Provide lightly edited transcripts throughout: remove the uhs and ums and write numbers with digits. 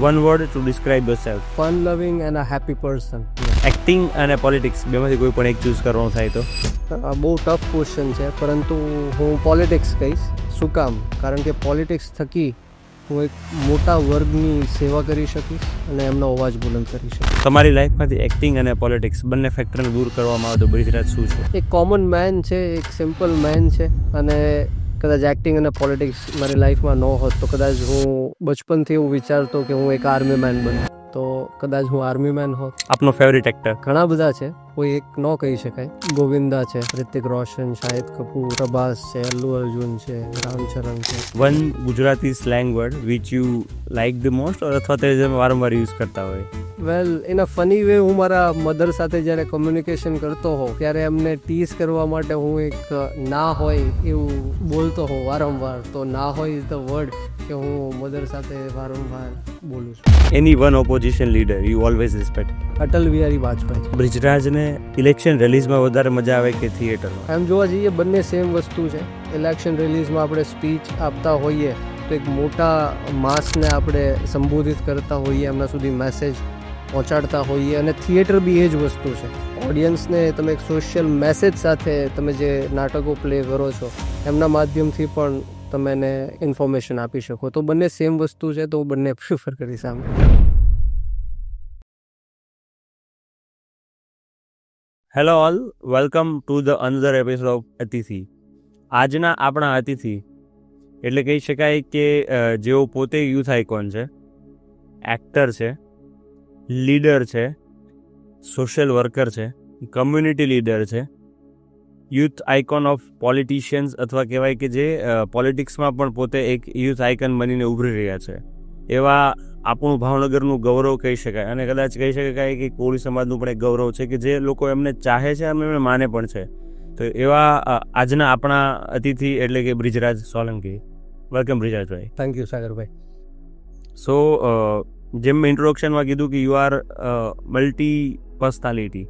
One word to describe yourself. Fun loving and a happy person. Acting અને politics બેમાંથી કોઈ પણ એક ચૂઝ કરવાનું થાય તો? બહુ ટફ ક્વેશ્ચન છે, પરંતુ હું પોલિટિક્સ કહીશ. શું કામ? કારણ કે પોલિટિક્સ થકી હું એક મોટા વર્ગની સેવા કરી શકીશ અને એમનો અવાજ બુલંદ કરી શકીશ. તમારી લાઈફમાંથી એક્ટિંગ અને પોલિટિક્સ બંને ફેક્ટરને દૂર કરવામાં આવે તો બ્રિજરાજ શું છે? એક કોમન મેન છે, એક સિમ્પલ મેન છે, અને કદાચ એક્ટિંગ અને પોલિટિક્સ મારી લાઈફમાં ન હોત તો કદાચ હું બચપનથી એવું વિચારતો કે હું એક આર્મી મેન બનું, તો કદાચ હું આર્મી મેન હોત. આપનો ફેવરિટ એક્ટર? ઘણા બધા છે, કોઈ એક ન કહી શકાય. ગોવિંદા છે, રિતિક રોશન, શાહિદ કપૂર, પ્રભાસ છે, અલ્લુ અર્જુન છે, રામચરણ છે. One Gujarati slang word which you like the most, અથવા તે જે વારંવાર યુઝ કરતા હોય? વેલ, ઇન અ ફની વે હું મારા મધર સાથે જ્યારે કોમ્યુનિકેશન કરતો હોઉં ત્યારે એમને ટીઝ કરવા માટે હું એક ના હોય એવું બોલતો હોઉં વારંવાર, તો ના હોય ઇઝ ધ વર્ડ કે હું મધર સાથે વારંવાર બોલું છું. Any one opposition leader you always respect? Atal Bihari Vajpayee. બ્રિજરાજને ઇલેક્શન રિલીઝમાં વધારે મજા આવે કે થિયેટરમાં? એમ જોવા જઈએ બંને સેમ વસ્તુ છે. ઇલેક્શન રિલીઝમાં આપણે સ્પીચ આપતા હોઈએ તો એક મોટા માસને આપણે સંબોધિત કરતા હોઈએ, એમના સુધી મેસેજ પહોંચાડતા હોઈએ, અને થિયેટર બી એ જ વસ્તુ છે. ઓડિયન્સને તમે એક સોશિયલ મેસેજ સાથે તમે જે નાટકો પ્લે કરો છો એમના માધ્યમથી પણ તમે એને ઇન્ફોર્મેશન આપી શકો. તો બંને સેમ વસ્તુ છે, તો હું બંને પ્રિફર કરીશ. આમ hello all, welcome to the another episode of અતિથિ. આજના આપણા અતિથિ એટલે કહી શકાય કે જેઓ પોતે યુથ આઇકોન છે, એક્ટર છે, લીડર છે, સોશિયલ વર્કર છે, કમ્યુનિટી લીડર છે, યુથ આઇકોન ઓફ પોલિટિશિયન્સ, અથવા કહેવાય કે જે પોલિટિક્સમાં પણ પોતે એક યુથ આઇકન બનીને ઉભરી રહ્યા છે, એવા આપણું ભાવનગરનું ગૌરવ કહી શકાય. અને કદાચ કહી શકાય કે કોળી સમાજનું પણ એક ગૌરવ છે કે જે લોકો એમને ચાહે છે અને એમને માને પણ છે. તો એવા આજના આપણા અતિથિ એટલે કે બ્રિજરાજ સોલંકી. વેલકમ બ્રિજરાજભાઈ. થેન્ક યુ સાગરભાઈ. સો જેમ મેં ઇન્ટ્રોડક્શનમાં કીધું કે યુ આર મલ્ટી પર્સનાલિટી,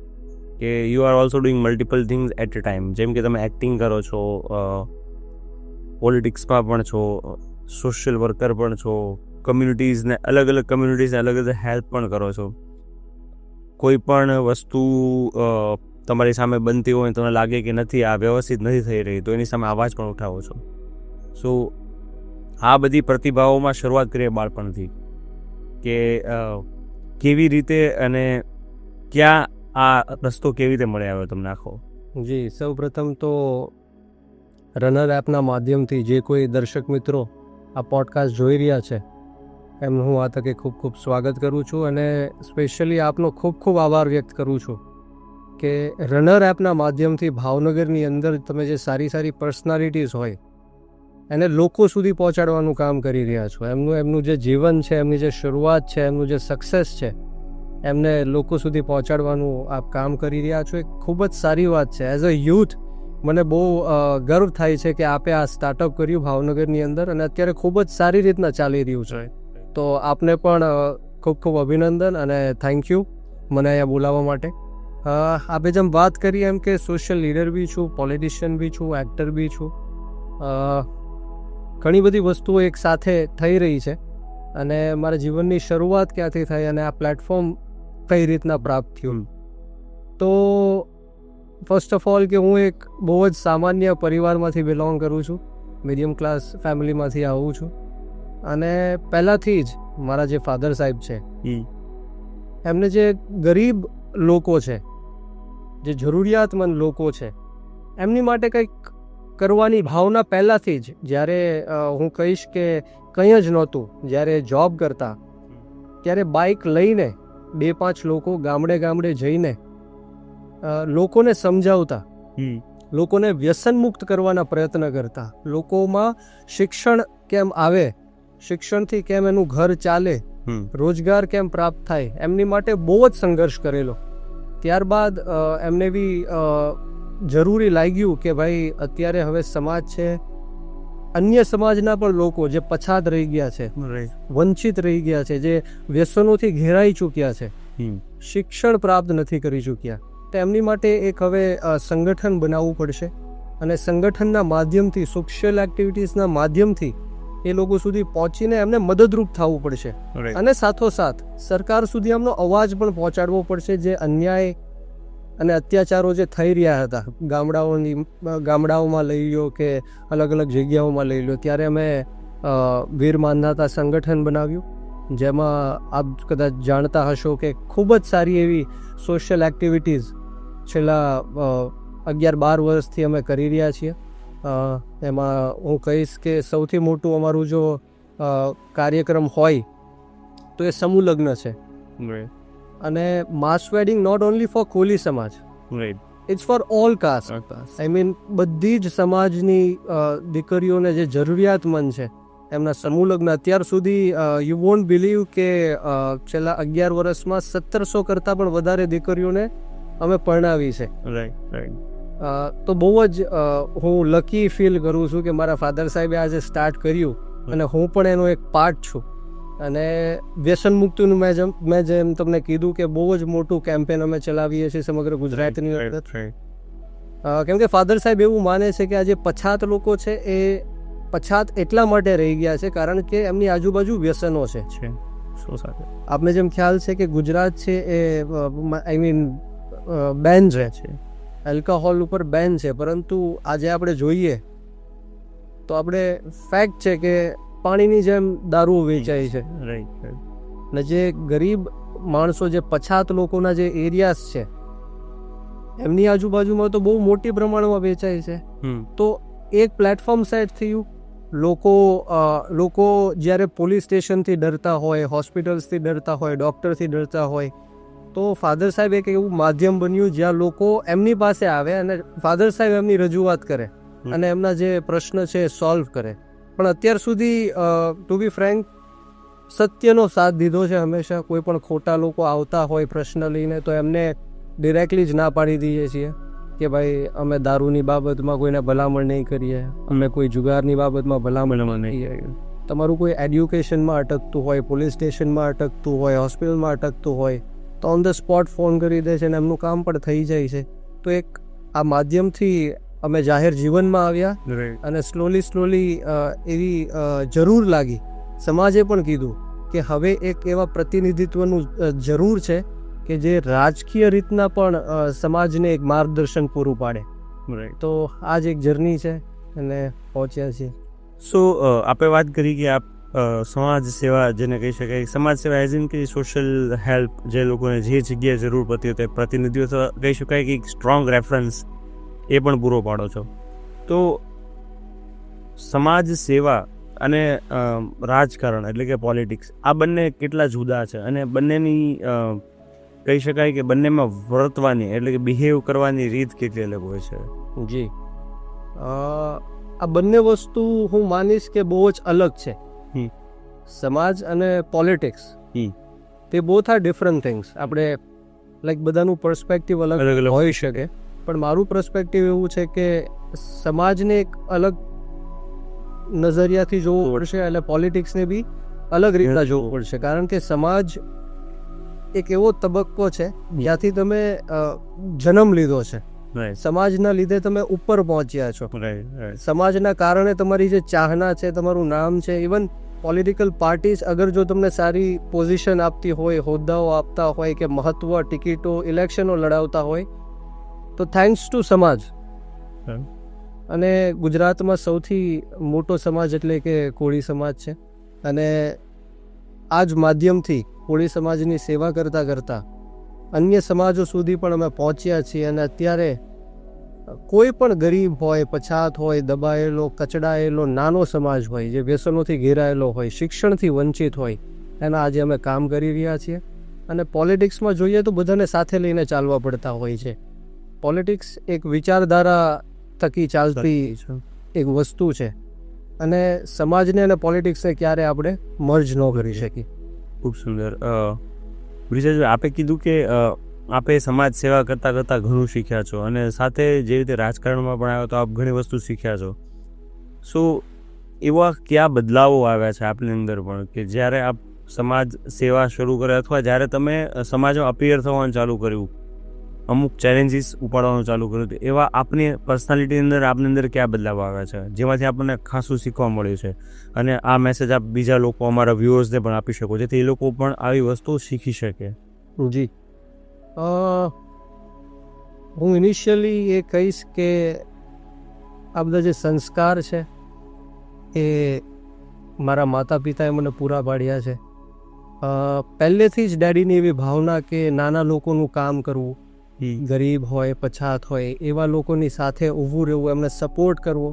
કે you are also doing multiple things at a time. જેમ કે તમે એક્ટિંગ કરો છો, પોલિટિક્સમાં પણ છો, સોશિયલ વર્કર પણ છો, કમ્યુનિટીઝને અલગ અલગ હેલ્પ પણ કરો છો. કોઈ પણ વસ્તુ તમારી સામે બનતી હોય તમને લાગે કે નથી, આ વ્યવસ્થિત નથી થઈ રહી, તો એની સામે અવાજ પણ ઉઠાવો છો. સો આ બધી પ્રતિભાઓમાં શરૂઆત કરીએ બાળપણથી, કે કેવી રીતે અને ક્યાં આ રસ્તો કેવી રીતે મળી આવ્યો તમને આખો? જી, સૌ પ્રથમ તો રનર એપના માધ્યમથી જે કોઈ દર્શક મિત્રો આ પોડકાસ્ટ જોઈ રહ્યા છે એમનું હું આ તકે ખૂબ ખૂબ સ્વાગત કરું છું, અને સ્પેશિયલી આપનો ખૂબ ખૂબ આભાર વ્યક્ત કરું છું કે રનર એપના માધ્યમથી ભાવનગરની અંદર તમે જે સારી સારી પર્સનાલિટીઝ હોય એને લોકો સુધી પહોંચાડવાનું કામ કરી રહ્યા છો. એમનું જે જીવન છે, એમની જે શરૂઆત છે, એમનું જે સક્સેસ છે, એમને લોકો સુધી પહોંચાડવાનું આપ કામ કરી રહ્યા છો. એક ખૂબ જ સારી વાત છે. એઝ અ યુથ મને બહુ ગર્વ થાય છે કે આપે આ સ્ટાર્ટઅપ કર્યું ભાવનગરની અંદર, અને અત્યારે ખૂબ જ સારી રીતના ચાલી રહ્યું છે. તો આપને પણ ખૂબ ખૂબ અભિનંદન અને થેન્ક યુ મને અહીંયા બોલાવવા માટે. આપે જેમ વાત કરી એમ કે સોશિયલ લીડર બી છું, પોલિટિશિયન બી છું, એક્ટર બી છું. ઘણી બધી વસ્તુઓ એક સાથે થઈ રહી છે, અને મારા જીવનની શરૂઆત ક્યાંથી થઈ અને આ પ્લેટફોર્મ કઈ રીતના પ્રાપ્ત થયું. તો ફર્સ્ટ ઓફ ઓલ કે હું એક બહુ જ સામાન્ય પરિવારમાંથી બિલોંગ કરું છું, મીડિયમ ક્લાસ ફેમિલીમાંથી આવું છું, અને પહેલાંથી જ મારા જે ફાધર સાહેબ છે એમને જે ગરીબ લોકો છે, જે જરૂરિયાતમંદ લોકો છે, એમની માટે કંઈક કરવાની ભાવના પહેલાંથી જ, જ્યારે હું કહીશ કે કંઈ જ નહોતું, જ્યારે જોબ કરતા ત્યારે બાઇક લઈને 2-5 લોકો ગામડે ગામડે જઈને લોકોને સમજાવતા, લોકોને વ્યસનમુક્ત કરવાના પ્રયત્ન કરતા, લોકોમાં શિક્ષણ કેમ આવે, શિક્ષણથી કેમ એનું ઘર ચાલે, રોજગાર કેમ પ્રાપ્ત થાય, એમની માટે બહુ જ સંઘર્ષ કરેલો. ત્યારબાદ એમને બી જરૂરી લાગ્યું કે ભાઈ અત્યારે હવે સમાજ છે, અન્ય સમાજના પણ લોકો જે પછાત રહી ગયા છે, વંચિત રહી ગયા છે, જે વ્યસનોથી ઘેરાઈ ચૂક્યા છે, શિક્ષણ પ્રાપ્ત નથી કરી ચૂક્યા, તો એમની માટે એક હવે સંગઠન બનાવવું પડશે, અને સંગઠનના માધ્યમથી, સોશિયલ એક્ટિવિટીઝના માધ્યમથી એ લોકો સુધી પહોંચીને એમને મદદરૂપ થવું પડશે. અને સાથોસાથ સરકાર સુધી એમનો અવાજ પણ પહોંચાડવો પડશે. જે અન્યાય અને અત્યાચારો જે થઈ રહ્યા હતા ગામડાઓમાં લઈ લો કે અલગ અલગ જગ્યાઓમાં લઈ લો, ત્યારે અમે વીર માનધાતા સંગઠન બનાવ્યું, જેમાં આપ કદાચ જાણતા હશો કે ખૂબ જ સારી એવી સોશિયલ એક્ટિવિટીઝ છેલ્લા 11-12 વર્ષથી અમે કરી રહ્યા છીએ. એમાં હું કહીશ કે સૌથી મોટું અમારું જો કાર્યક્રમ હોય તો એ સમૂહ લગ્ન છે. અને mass wedding not only for Koli સમાજ, it's for all caste. I mean બધી જ સમાજની દીકરીઓને જે જરૂરિયાતમંદ છે એમના સમૂહ લગ્ન અત્યાર સુધી યુ વોન્ટ બિલીવ કે છેલ્લા 11 વર્ષમાં 1700 કરતાં પણ વધારે દીકરીઓને અમે પરણાવી છે. તો બહુ જ હું લકી ફીલ કરું છું કે મારા ફાધર સાહેબે આજે સ્ટાર્ટ કર્યું અને હું પણ એનો એક પાર્ટ છું. અને વ્યસન મુક્તિનું મેં જેમ તમને કીધું કે બહુ જ મોટું કેમ્પેન અમે ચલાવીએ છીએ સમગ્ર ગુજરાતની અંદર. કેમ કે ફાધર સાહેબ એવું માને છે કે આજે પછાત લોકો છે એ પછાત એટલા માટે રહી ગયા છે કારણ કે એમની આજુબાજુ વ્યસનો છે. આપને જેમ ખ્યાલ છે કે ગુજરાત છે એ આઈ મીન બેન છે, આલ્કોહોલ ઉપર બેન છે, પરંતુ આજે આપણે જોઈએ તો આપણે ફેક્ટ છે કે પાણીની જેમ દારૂ વેચાય છે. અને જે ગરીબ માણસો, જે પછાત લોકોના જે એરિયાસ છે એમની આજુબાજુમાં તો બહુ મોટી પ્રમાણમાં વેચાય છે. તો એક પ્લેટફોર્મ સેટ થયું. લોકો જ્યારે પોલીસ સ્ટેશનથી ડરતા હોય, હોસ્પિટલ્સથી ડરતા હોય, ડૉક્ટરથી ડરતા હોય, તો ફાધર સાહેબ એક એવું માધ્યમ બન્યું જ્યાં લોકો એમની પાસે આવે અને ફાધર સાહેબ એમની રજૂઆત કરે અને એમના જે પ્રશ્ન છે એ સોલ્વ કરે. પણ અત્યાર સુધી ટુ બી ફ્રેન્ક સત્યનો સાથ દીધો છે હંમેશા. કોઈ પણ ખોટા લોકો આવતા હોય પ્રશ્ન લઈને તો એમને ડિરેક્ટલી જ ના પાડી દઈએ છીએ કે ભાઈ અમે દારૂની બાબતમાં કોઈને ભલામણ નહીં કરીએ, અમે કોઈ જુગારની બાબતમાં ભલામણ નહીં કરીએ. તમારું કોઈ એડ્યુકેશનમાં અટકતું હોય, પોલીસ સ્ટેશનમાં અટકતું હોય, હોસ્પિટલમાં અટકતું હોય તો ઓન ધ સ્પોટ ફોન કરી દે છે અને એમનું કામ પણ થઈ જાય છે. તો એક આ માધ્યમથી અમે જાહેર જીવનમાં આવ્યા અને સ્લોલી એવી જરૂર લાગી. સમાજે પણ કીધું કે હવે એક એવા પ્રતિનિધિત્વનું જરૂર છે કે જે રાજકીય રીતના પણ સમાજને એક માર્ગદર્શન પૂરું પાડે. તો આ જ એક જર્ની છે અને પહોંચ્યા છીએ. સો આપણે વાત કરી કે આપ સમાજ સેવા જેને કહી શકાય, સમાજ સેવા એઝ ઇન કે સોશિયલ હેલ્પ, જે લોકોને જે જગ્યાએ જરૂર પડતી હોય તે પ્રતિનિધિત્વ કહી શકાય કે એક સ્ટ્રોંગ રેફરન્સ એ પણ પૂરો પાડો છો. તો સમાજ સેવા અને રાજકારણ એટલે કે પોલિટિક્સ, આ બંને કેટલા જુદા છે અને બંનેની કહી શકાય કે બંનેમાં વર્તવાની એટલે કે બિહેવ કરવાની રીત કેટલી અલગ હોય છે? જી, આ બંને વસ્તુ હું માનીશ કે બહુ જ અલગ છે. સમાજ અને પોલિટિક્સ તે બોથ આર ડિફરન્ટ થિંગ્સ. આપણે લાઈક બધાનું પર્સપેક્ટિવ અલગ હોઈ શકે, પણ મારું પર્સપેક્ટિવ એવું છે કે સમાજને એક અલગ નજરિયાથી જોવું પડશે એટલે પોલિટિક્સને બી અલગ રીતના જોવું પડશે. કારણ કે સમાજ એક એવો તબક્કો છે જ્યાંથી તમે જન્મ લીધો છે, સમાજના લીધે તમે ઉપર પહોંચ્યા છો, સમાજના કારણે તમારી જે ચાહના છે, તમારું નામ છે. ઇવન પોલિટિકલ પાર્ટીઝ અગર જો તમને સારી પોઝિશન આપતી હોય, હોદ્દાઓ આપતા હોય કે મહત્વ, ટિકિટો, ઇલેક્શનો લડાવતા હોય તો થેન્ક્સ ટુ સમાજ. અને ગુજરાતમાં સૌથી મોટો સમાજ એટલે કે કોળી સમાજ છે અને આ જ માધ્યમથી કોળી સમાજની સેવા કરતાં કરતાં અન્ય સમાજો સુધી પણ અમે પહોંચ્યા છીએ. અને અત્યારે કોઈ પણ ગરીબ હોય, પછાત હોય, દબાયેલો, કચડાયેલો નાનો સમાજ હોય, જે વ્યસનોથી ઘેરાયેલો હોય, શિક્ષણથી વંચિત હોય, એના આજે અમે કામ કરી રહ્યા છીએ. અને પોલિટિક્સમાં જોઈએ તો બધાને સાથે લઈને ચાલવા પડતા હોય છે. પોલિટિક્સ એક વિચારધારા થકી ચાલતી એક વસ્તુ છે અને સમાજને અને પોલિટિક્સને ક્યારે આપણે મર્જ ન કરી શકીએ. ખૂબ સુંદર. બ્રિજેશભાઈ, આપે કીધું કે આપે સમાજ સેવા કરતાં કરતાં ઘણું શીખ્યા છો અને સાથે જે રીતે રાજકારણમાં પણ આવ્યો તો આપ ઘણી વસ્તુ શીખ્યા છો. શું એવા કયા બદલાવો આવ્યા છે આપની અંદર પણ કે જ્યારે આપ સમાજ સેવા શરૂ કરે અથવા જ્યારે તમે સમાજમાં અપિયર થવાનું ચાલુ કર્યું અમુક ચેલેન્જીસ ઉપાડવાનું ચાલુ કર્યું હતું, એવા આપની પર્સનાલિટીની અંદર આપની અંદર ક્યાં બદલાવ આવ્યા છે જેમાંથી આપણને ખાસું શીખવા મળ્યું છે, અને આ મેસેજ આપ બીજા લોકો, અમારા વ્યુઅર્સને પણ આપી શકો જેથી એ લોકો પણ આવી વસ્તુ શીખી શકે? જી, હું ઇનિશિયલી એ કહીશ કે આ બધા જે સંસ્કાર છે એ મારા માતા પિતાએ મને પૂરા પાડ્યા છે. પહેલેથી જ ડેડીની એવી ભાવના કે નાના લોકોનું કામ કરવું, ગરીબ હોય પછાત હોય એવા લોકોની સાથે ઊભું રહેવું, એમને સપોર્ટ કરવો,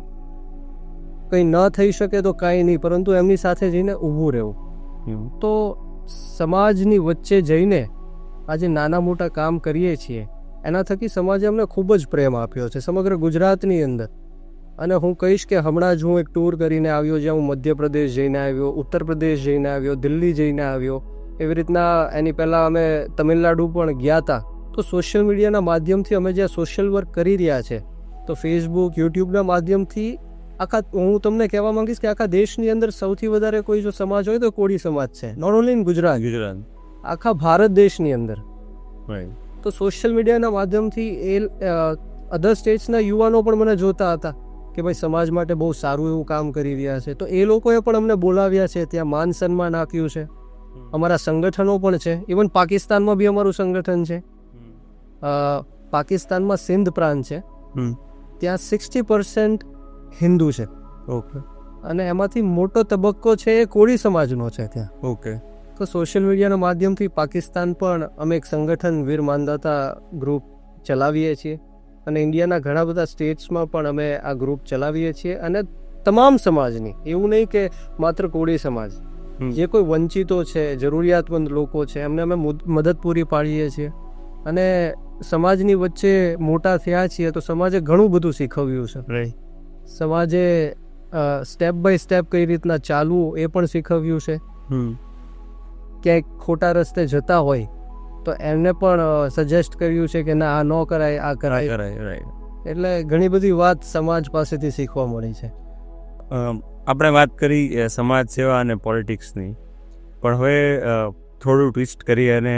કંઈ ન થઈ શકે તો કાંઈ નહીં પરંતુ એમની સાથે જઈને ઊભું રહેવું. તો સમાજની વચ્ચે જઈને આજે નાના મોટા કામ કરીએ છીએ એના થકી સમાજે અમને ખૂબ જ પ્રેમ આપ્યો છે સમગ્ર ગુજરાતની અંદર. અને હું કહીશ કે હમણાં જ હું એક ટૂર કરીને આવ્યો જ્યાં હું મધ્યપ્રદેશ જઈને આવ્યો, ઉત્તર પ્રદેશ જઈને આવ્યો, દિલ્હી જઈને આવ્યો. એવી રીતના એની પહેલાં અમે તમિલનાડુ પણ ગયા હતા. તો સોશિયલ મીડિયાના માધ્યમથી અમે જ્યાં સોશિયલ વર્ક કરી રહ્યા છે તો ફેસબુક, યુટ્યુબના માધ્યમથી હું તમને કહેવા માંગીશ કે આખા દેશની અંદર સૌથી વધારે કોઈ જો સમાજ હોય તો કોળી સમાજ છે. નોટ ઓનલી ઇન ગુજરાત, આખા ભારત દેશની અંદર. તો સોશિયલ મીડિયાના માધ્યમથી એ અધર સ્ટેટ્સના યુવાનો પણ મને જોતા હતા કે ભાઈ સમાજ માટે બહુ સારું એવું કામ કરી રહ્યા છે. તો એ લોકોએ પણ અમને બોલાવ્યા છે, ત્યાં માન સન્માન આપ્યું છે. અમારા સંગઠનો પણ છે, ઇવન પાકિસ્તાનમાં બી અમારું સંગઠન છે. પાકિસ્તાનમાં સિંધ પ્રાંત છે, ત્યાં 60% હિન્દુ છે. ઓકે. અને એમાંથી મોટો તબક્કો છે એ કોળી સમાજનો છે ત્યાં. ઓકે. તો સોશિયલ મીડિયાના માધ્યમથી પાકિસ્તાન પણ અમે એક સંગઠન વીર માનદાતા ગ્રુપ ચલાવીએ છીએ, અને ઇન્ડિયાના ઘણા બધા સ્ટેટ્સમાં પણ અમે આ ગ્રુપ ચલાવીએ છીએ. અને તમામ સમાજની, એવું નહીં કે માત્ર કોળી સમાજ, જે કોઈ વંચિતો છે, જરૂરિયાતમંદ લોકો છે, એમને અમે મદદ પૂરી પાડીએ છીએ. અને સમાજની વચ્ચે મોટા થયા છીએ તો સમાજે ઘણું બધું શીખવ્યું છે. સમાજે સ્ટેપ બાય સ્ટેપ કઈ રીતના ચાલવું એ પણ શીખવ્યું છે. ક્યાંક ખોટા રસ્તે જતા હોય તો એમને પણ સજેસ્ટ કર્યું છે કે ના આ ન કરાય, આ કરાય. એટલે ઘણી બધી વાત સમાજ પાસેથી શીખવા મળી છે. આપણે વાત કરી સમાજ સેવા અને પોલિટિક્સની, પણ હવે થોડું ટ્વિસ્ટ કરી અને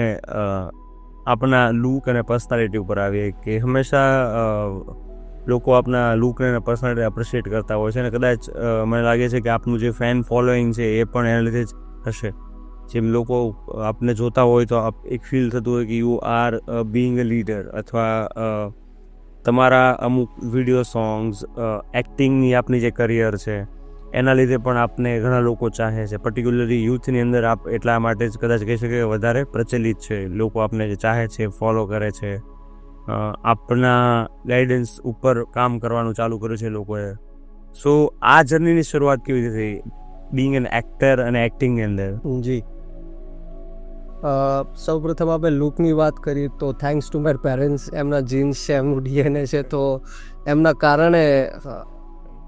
આપણા લુક અને પર્સનાલિટી ઉપર આવીએ કે હંમેશા લોકો આપના લુક અને પર્સનાલિટી એપ્રિશિએટ કરતા હોય છે, અને કદાચ મને લાગે છે કે આપનું જે ફેન ફોલોઈંગ છે એ પણ એના લીધે જ હશે. જેમ લોકો આપને જોતા હોય તો એક ફીલ થતું હોય કે you R being a leader, અથવા તમારા અમુક વિડીયો સોંગ્સ, એક્ટિંગની આપની જે કરિયર છે એના લીધે પણ આપને ઘણા લોકો ચાહે છે. પર્ટિક્યુલરલી યુથની અંદર આપ એટલા માટે જ કદાચ કહી શકે વધારે પ્રચલિત છે. લોકો આપને જે ચાહે છે, ફોલો કરે છે, આપના ગાઈડન્સ ઉપર કામ કરવાનું ચાલુ કર્યું છે લોકોએ. સો આ જર્નીની શરૂઆત કેવી રીતે થઈ, બિંગ એન એક્ટર અને એક્ટિંગની અંદર? જી, સૌ પ્રથમ આપણે લુકની વાત કરીએ તો થેન્ક્સ ટુ માય પેરેન્ટ્સ. એમના જીન્સ છે, એમનું ડીએનએ છે, તો એમના કારણે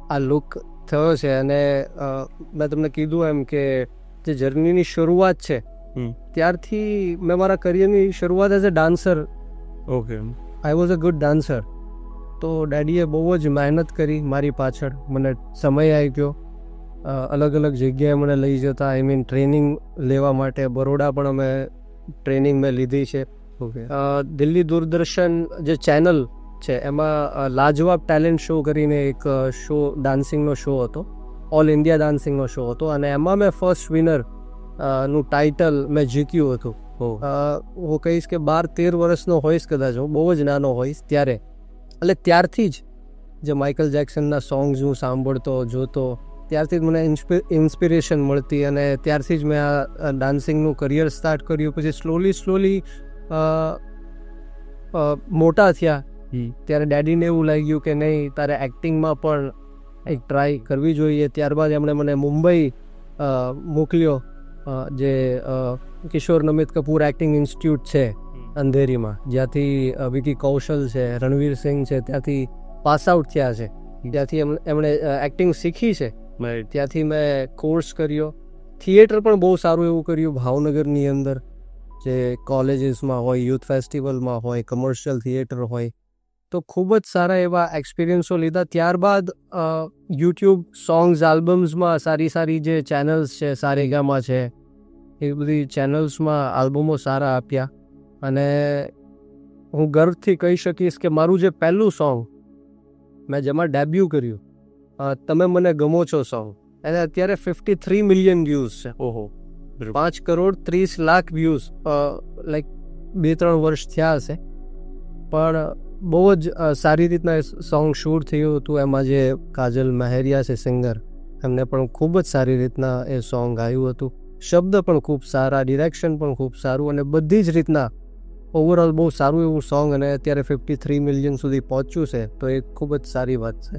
આ લુક થયો છે. અને મેં તમને કીધું એમ કે જે જર્નીની શરૂઆત છે ત્યારથી મેં મારા કરિયરની શરૂઆત as a dancer. Okay. I was a good dancer. તો ડેડીએ બહુ જ મહેનત કરી મારી પાછળ. મને સમય આપ્યો, અલગ અલગ જગ્યાએ મને લઈ જતા. આઈ મીન ટ્રેનિંગ લેવા માટે બરોડા પણ અમે ટ્રેનિંગ મેં લીધી છે. દિલ્હી દૂરદર્શન જે ચેનલ છે એમાં લાજવાબ ટેલેન્ટ શો કરીને એક શો, ડાન્સિંગનો શો હતો, ઓલ ઇન્ડિયા ડાન્સિંગનો શો હતો, અને એમાં મેં ફર્સ્ટ વિનર નું ટાઇટલ મેં જીત્યું હતું. હું કહીશ કે 12-13 વર્ષનો હોઈશ કદાચ, હું બહુ જ નાનો હોઈશ ત્યારે. એટલે ત્યારથી જ જે માઇકલ જેક્સનના સોંગ્સ હું સાંભળતો, જોતો, ત્યારથી જ મને ઇન્સ્પિરેશન મળતી, અને ત્યારથી જ મેં આ ડાન્સિંગનું કરિયર સ્ટાર્ટ કર્યું. પછી સ્લોલી મોટા થયા ત્યારે ડેડીને એવું લાગ્યું કે નહીં, તારે એક્ટિંગમાં પણ એક ટ્રાય કરવી જોઈએ. ત્યારબાદ એમણે મને મુંબઈ મોકલ્યો, જે કિશોર નમિત કપૂર એક્ટિંગ ઇન્સ્ટિટ્યૂટ છે અંધેરીમાં, જ્યાંથી વિકી કૌશલ છે, રણવીર સિંઘ છે, ત્યાંથી પાસ આઉટ થયા છે. ત્યાંથી એમણે એક્ટિંગ શીખી છે. ત્યાંથી મેં કોર્સ કર્યો. થિયેટર પણ બહુ સારું એવું કર્યું ભાવનગરની અંદર, જે કોલેજીસમાં હોય, યુથ ફેસ્ટિવલમાં હોય, કમર્શિયલ થિયેટર હોય. તો ખૂબ જ સારા એવા એક્સપિરિયન્સો લીધા. ત્યારબાદ યુટ્યુબ સોંગ્સ, આલ્બમ્સમાં સારી જે ચેનલ્સ છે, સારેગામા છે, એ બધી ચેનલ્સમાં આલ્બમો સારા આપ્યા. અને હું ગર્વથી કહી શકીશ કે મારું જે પહેલું સોંગ મેં જેમાં ડેબ્યુ કર્યું, તમે મને ગમો છો સોંગ, એને અત્યારે 53 મિલિયન વ્યૂઝ છે. ઓહો, 5,30,00,000 વ્યૂઝ. લાઈક 2-3 વર્ષ થયા હશે, પણ બહુ જ સારી રીતના એ સોંગ શૂટ થયું હતું. એમાં જે કાજલ મહેરિયા છે સિંગર, એમને પણ ખૂબ જ સારી રીતના એ સોંગ ગાયું હતું. શબ્દ પણ ખૂબ સારા, ડિરેક્શન પણ ખૂબ સારું, અને બધી જ રીતના ઓવરઓલ બહુ સારું એવું સોંગ, અને અત્યારે 53 મિલિયન સુધી પહોંચ્યું છે, તો એ ખૂબ જ સારી વાત છે.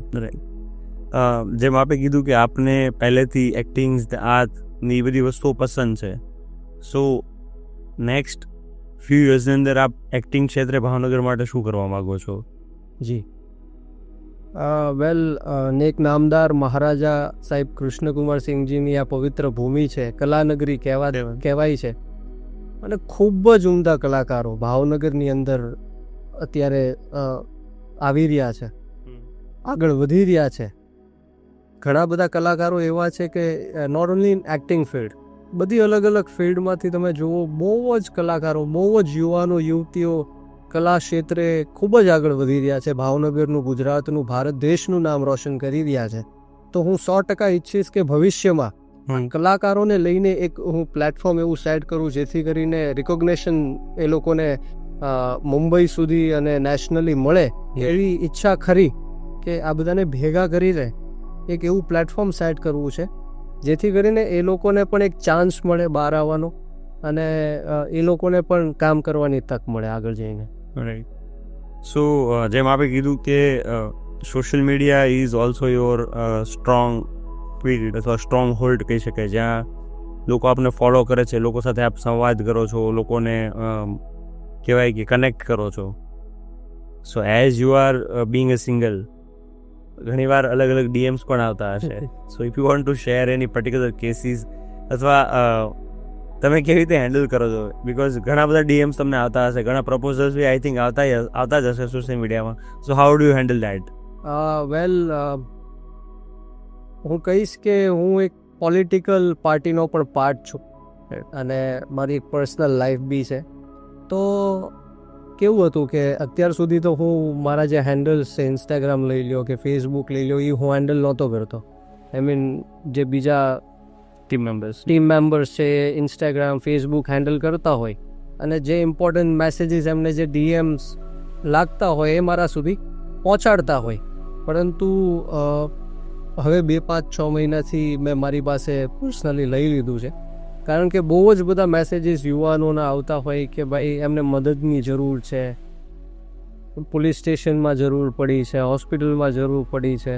જેમ આપે કીધું કે આપને પહેલેથી એક્ટિંગ, આર્ટની બધી વસ્તુઓ પસંદ છે, સો નેક્સ્ટ ફ્યુ યર્સની અંદર આપ એક્ટિંગ ક્ષેત્રે ભાવનગર માટે શું કરવા માગો છો? જી વેલ, નેક નામદાર મહારાજા સાહેબ કૃષ્ણકુમારસિંહજીની આ પવિત્ર ભૂમિ છે, કલાનગરી કહેવાય છે, અને ખૂબ જ ઉમદા કલાકારો ભાવનગરની અંદર અત્યારે આવી રહ્યા છે, આગળ વધી રહ્યા છે. ઘણા બધા કલાકારો એવા છે કે not only in acting field, બધી અલગ અલગ ફિલ્ડમાંથી તમે જુઓ, બહુ જ કલાકારો, બહુ જ યુવાનો યુવતીઓ કલા ક્ષેત્રે ખૂબ જ આગળ વધી રહ્યા છે. ભાવનગરનું, ગુજરાતનું, ભારત દેશનું નામ રોશન કરી રહ્યા છે. તો હું 100% ઈચ્છીશ કે ભવિષ્યમાં કલાકારોને લઈને એક હું પ્લેટફોર્મ એવું સેટ કરું, જેથી કરીને રિકોગ્નેશન એ લોકોને મુંબઈ સુધી અને નેશનલી મળે. એવી ઈચ્છા ખરી કે આ બધાને ભેગા કરીને એક એવું પ્લેટફોર્મ સેટ કરવું છે, જેથી કરીને એ લોકોને પણ એક ચાન્સ મળે બહાર આવવાનો, અને એ લોકોને પણ કામ કરવાની તક મળે આગળ જઈને. રાઈટ. સો જેમ આપે કીધું કે social media is also your strong period અથવા સ્ટ્રોંગ હોલ્ડ કહી શકાય, જ્યાં લોકો આપને ફોલો કરે છે, લોકો સાથે આપ સંવાદ કરો છો, લોકોને કહેવાય કે કનેક્ટ કરો છો. સો as you are being a single, ઘણીવાર અલગ અલગ ડીએમ્સ પણ આવતા હશે. સો if you want to share any particular cases, અથવા તમે કેવી રીતે હેન્ડલ કરો છો? બિકોઝ ઘણા બધા ડીએમ્સ તમને આવતા હશે, ઘણા પ્રપોઝલ્સ બી આઈ થિંક આવતા જ હશે સોશિયલ મીડિયામાં. So how do you handle that? Well, હું કહીશ કે હું એક પોલિટિકલ પાર્ટીનો પણ પાર્ટ છું, અને મારી એક પર્સનલ લાઈફ બી છે. તો કેવું હતું કે અત્યાર સુધી તો હું મારા જે હેન્ડલ્સ છે, ઇન્સ્ટાગ્રામ લઈ લો કે ફેસબુક લઈ લો, એ હું હેન્ડલ નહોતો કરતો. આઈ મીન જે બીજા ટીમ મેમ્બર્સ છે ઇન્સ્ટાગ્રામ, ફેસબુક હેન્ડલ કરતા હોય, અને જે ઇમ્પોર્ટન્ટ મેસેજીસ એમને જે ડીએમ્સ લાગતા હોય એ મારા સુધી પહોંચાડતા હોય. પરંતુ હવે 2-5-6 મહિનાથી મેં મારી પાસે પર્સનલી લઈ લીધું છે, કારણ કે બહુ જ બધા મેસેજીસ યુવાનોના આવતા હોય કે ભાઈ એમને મદદની જરૂર છે, પોલીસ સ્ટેશનમાં જરૂર પડી છે, હોસ્પિટલમાં જરૂર પડી છે.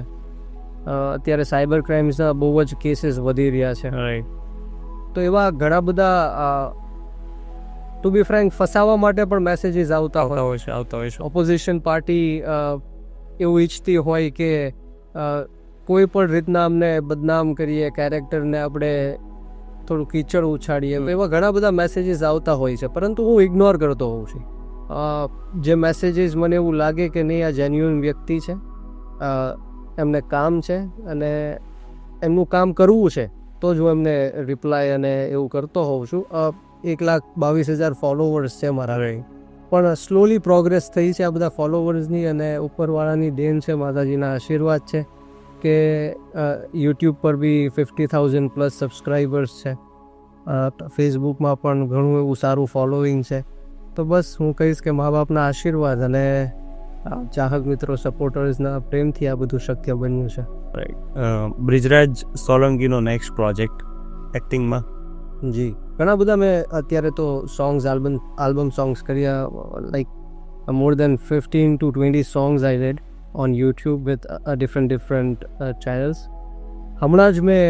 અત્યારે સાયબર ક્રાઇમ્સના બહુ જ કેસીસ વધી રહ્યા છે. તો એવા ઘણા બધા ટુ બી ફ્રેન્ક ફસાવવા માટે પણ મેસેજીસ આવતા હોય છે. ઓપોઝિશન પાર્ટી એવું ઈચ્છતી હોય કે કોઈ પણ રીતના અમને બદનામ કરીએ, કેરેક્ટરને આપણે થોડું કીચડ ઉછાડીએ, એવા ઘણા બધા મેસેજીસ આવતા હોય છે, પરંતુ હું ઇગ્નોર કરતો હોઉં છું. જે મેસેજીસ મને એવું લાગે કે નહીં, આ જેન્યુઅન વ્યક્તિ છે, એમને કામ છે અને એમનું કામ કરવું છે, તો જ હું એમને રિપ્લાય અને એવું કરતો હોઉં છું. 1,22,000 ફોલોવર્સ છે મારા, પણ સ્લોલી પ્રોગ્રેસ થઈ છે આ બધા ફોલોવર્સની, અને ઉપરવાળાની દેન છે, માતાજીના આશીર્વાદ છે કે યુટ્યુબ પર બી 50,000 પ્લસ સબસ્ક્રાઈબર્સ છે, ફેસબુકમાં પણ ઘણું એવું સારું ફોલોઈંગ છે. તો બસ હું કહીશ કે મા બાપના આશીર્વાદ અને ચાહક મિત્રો, સપોર્ટર્સના પ્રેમથી આ બધું શક્ય બન્યું છે. રાઈટ. બ્રિજરાજ સોલંકીનો નેક્સ્ટ પ્રોજેક્ટ એક્ટિંગમાં? જી, ઘણા બધા મેં અત્યારે તો સોંગ્સ, આલ્બમ સોંગ્સ કર્યા, like more than 15 to 20 songs I did on YouTube with different channels. હમણાં જ મેં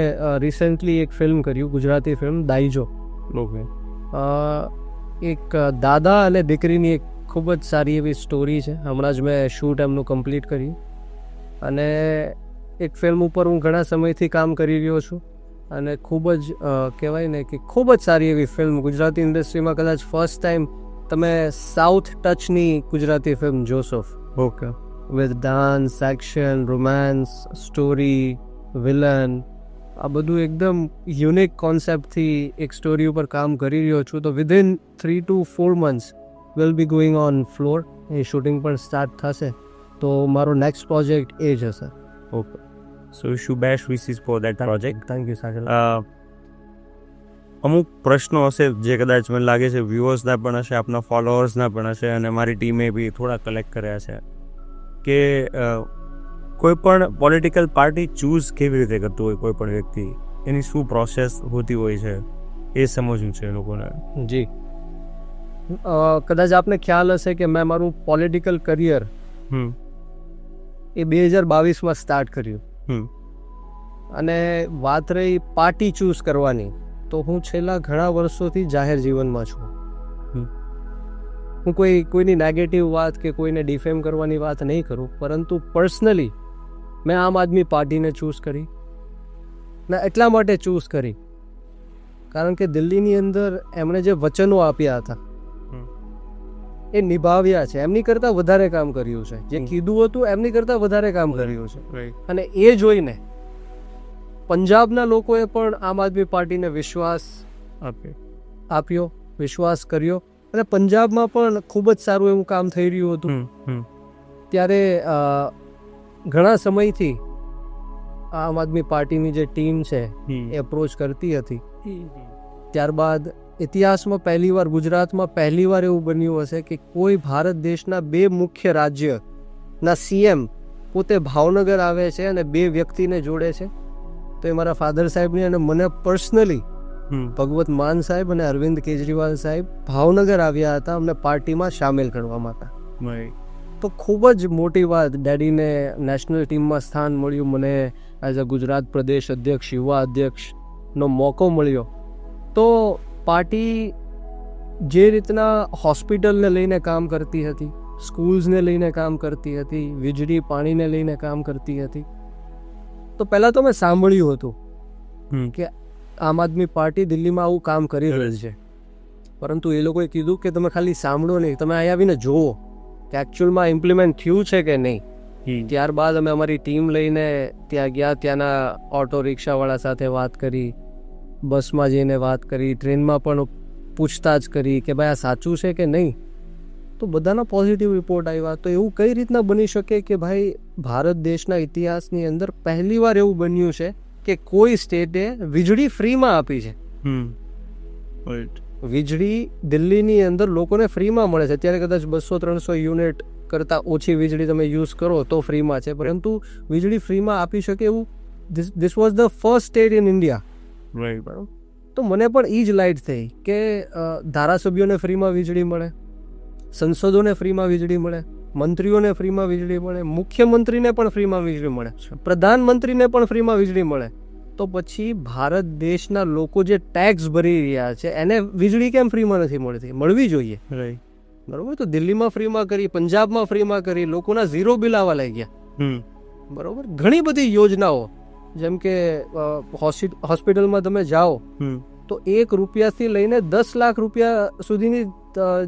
રિસેન્ટલી એક ફિલ્મ કર્યું, ગુજરાતી ફિલ્મ દાઈજો. એક દાદા અને દીકરીની એક ખૂબ જ સારી એવી સ્ટોરી છે. હમણાં જ મેં શૂટ એમનું કમ્પ્લીટ કર્યું, અને એક ફિલ્મ ઉપર હું ઘણા સમયથી કામ કરી રહ્યો છું, અને ખૂબ જ કહેવાય ને કે ખૂબ જ સારી એવી ફિલ્મ. ગુજરાતી ઇન્ડસ્ટ્રીમાં કદાચ ફર્સ્ટ ટાઈમ તમે સાઉથ ટચની ગુજરાતી ફિલ્મ જોશો. Okay. With dance, action, romance, story, villain, આ બધું એકદમ યુનિક કોન્સેપ્ટથી એક સ્ટોરી ઉપર કામ કરી રહ્યો છું. તો within 3 to 4 months will be going on floor, એ શૂટિંગ પણ સ્ટાર્ટ થશે. તો મારો નેક્સ્ટ પ્રોજેક્ટ એ જ હશે. Okay, so wish you best wishes for that project. Thank you Sagar. અમુક પ્રશ્નો હશે જે કદાચ મને લાગે છે વ્યુઅર્સના પણ હશે, આપના ફોલોઅર્સના પણ હશે, અને મારી ટીમે બી થોડા કલેક્ટ કર્યા છે કે કોઈ પણ પોલિટિકલ પાર્ટી ચૂઝ કેવી રીતે કરતું હોય કોઈ પણ વ્યક્તિ, એની શું પ્રોસેસ હોતી હોય છે એ સમજવું છે લોકોને. જી, કદાચ આપને ખ્યાલ હશે કે મેં મારું પોલિટિકલ કરિયર એ 2022માં સ્ટાર્ટ કર્યું. અને વાત રહી પાર્ટી ચૂઝ કરવાની, તો હું છેલ્લા ઘણા વર્ષોથી જાહેર જીવનમાં છું. હું કોઈની નેગેટિવ વાત કે કોઈને ડિફેમ કરવાની વાત નહીં કરું, પરંતુ પર્સનલી મેં આમ આદમી પાર્ટીને ચૂઝ કરી. ને એટલા માટે ચૂઝ કરી કારણ કે દિલ્હીની અંદર એમણે જે વચનો આપ્યા હતા એ નિભાવ્યા છે. એમની કરતાં વધારે કામ કર્યું છે. જે કીધું હતું એમની કરતાં વધારે કામ કર્યું છે. અને એ જોઈને પંજાબના લોકોએ પણ આમ આદમી પાર્ટીને વિશ્વાસ આપ્યો, વિશ્વાસ કર્યો, અને પંજાબમાં પણ ખૂબ જ સારું એવું કામ થઈ રહ્યું હતું. ત્યારે ઘણા સમયથી આમ આદમી પાર્ટીની જે ટીમ છે એ અપ્રોચ કરતી હતી. ત્યારબાદ ઇતિહાસમાં પહેલીવાર, ગુજરાતમાં પહેલીવાર એવું બન્યું હશે કે કોઈ ભારત દેશના 2 મુખ્ય રાજ્યના સીએમ પોતે ભાવનગર આવે છે અને 2 વ્યક્તિને જોડે છે. તો એ મારા ફાધર સાહેબની અને મને પર્સનલી ભગવત માન સાહેબ અને અરવિંદ કેજરીવાલ સાહેબ ભાવનગર આવ્યા હતા અમને પાર્ટીમાં સામેલ કરવા માટે. તો ખૂબ જ મોટી વાત, ડેડીને નેશનલ ટીમમાં સ્થાન મળ્યું, મને એઝ અ ગુજરાત પ્રદેશ અધ્યક્ષ, યુવા અધ્યક્ષનો મોકો મળ્યો. તો પાર્ટી જે રીતના હોસ્પિટલને લઈને કામ કરતી હતી, સ્કૂલ્સને લઈને કામ કરતી હતી, વીજળી પાણીને લઈને કામ કરતી હતી, તો પહેલાં તો મેં સાંભળ્યું હતું કે આમ આદમી પાર્ટી દિલ્હીમાં આવું કામ કરી રહી છે. પરંતુ એ લોકોએ કીધું કે તમે ખાલી સાંભળો નહીં, તમે અહીંયા આવીને જુઓ કે એકચ્યુઅલમાં ઇમ્પ્લિમેન્ટ થયું છે કે નહીં. ત્યારબાદ અમે અમારી ટીમ લઈને ત્યાં ગયા, ત્યાંના ઓટો રિક્ષાવાળા સાથે વાત કરી, બસમાં જઈને વાત કરી, ટ્રેનમાં પણ પૂછતાછ કરી કે ભાઈ આ સાચું છે કે નહીં. તો બધાના પોઝિટિવ રિપોર્ટ આવ્યા. તો એવું કઈ રીતના બની શકે કે ભાઈ ભારત દેશના ઇતિહાસની અંદર પહેલીવાર એવું બન્યું છે કે કોઈ સ્ટેટે વીજળી ફ્રીમાં આપી છે. વીજળી દિલ્હીની અંદર લોકોને ફ્રીમાં મળે છે. અત્યારે કદાચ 200-300 યુનિટ કરતાં ઓછી વીજળી તમે યુઝ કરો તો ફ્રીમાં છે, પરંતુ વીજળી ફ્રીમાં આપી શકે એવું this was the first state in India. બરાબર. તો મને પણ એ જ લાઇટ થઈ કે ધારાસભ્યોને ફ્રીમાં વીજળી મળે, સંસદોને ફ્રીમાં વીજળી મળે, મંત્રીઓને ફ્રીમાં વીજળી મળે, મુખ્યમંત્રીને પણ ફ્રીમાં વીજળી મળે, પ્રધાનમંત્રીને પણ ફ્રીમાં વીજળી મળે. તો પછી ભારત દેશના લોકો જે ટેક્સ ભરી રહ્યા છે એને વીજળી કેમ ફ્રીમાં નથી મળતી? મળવી જોઈએ. બરોબર. તો દિલ્હીમાં ફ્રીમાં કરી, પંજાબમાં ફ્રીમાં કરી, લોકોના ઝીરો બિલ આવવા લાગ્યા. બરોબર. ઘણી બધી યોજનાઓ, જેમ કે હોસ્પિટલમાં તમે જાઓ તો ₹1 લઈને 10 લાખ રૂપિયા સુધીની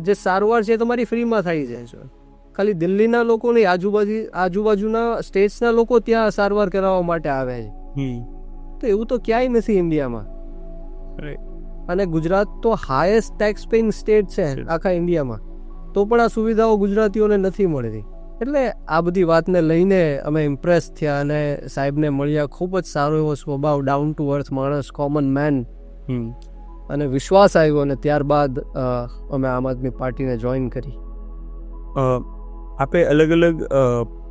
જે સારવાર છે તમારી ફ્રીમાં થઈ જાય છે. ખાલી દિલ્હીના લોકો નહીં, આજુબાજુના સ્ટેટ્સના લોકો ત્યાં સારવાર કરાવવા માટે આવે છે. તો એવું તો ક્યાંય નથી ઇન્ડિયામાં. અને ગુજરાત તો હાઈએસ્ટ ટેક્સ પેઇંગ સ્ટેટ છે આખા ઇન્ડિયામાં, તો પણ આ સુવિધાઓ ગુજરાતીઓને નથી મળતી. એટલે આ બધી વાતને લઈને અમે ઇમ્પ્રેસ થયા અને સાહેબને મળ્યા. ખૂબ જ સારો એવો સ્વભાવ, ડાઉન ટુ અર્થ માણસ, કોમન મેન, અને વિશ્વાસ આવ્યો. અને ત્યારબાદ અમે આમ આદમી પાર્ટીને જોઈન કરી. આપે અલગ અલગ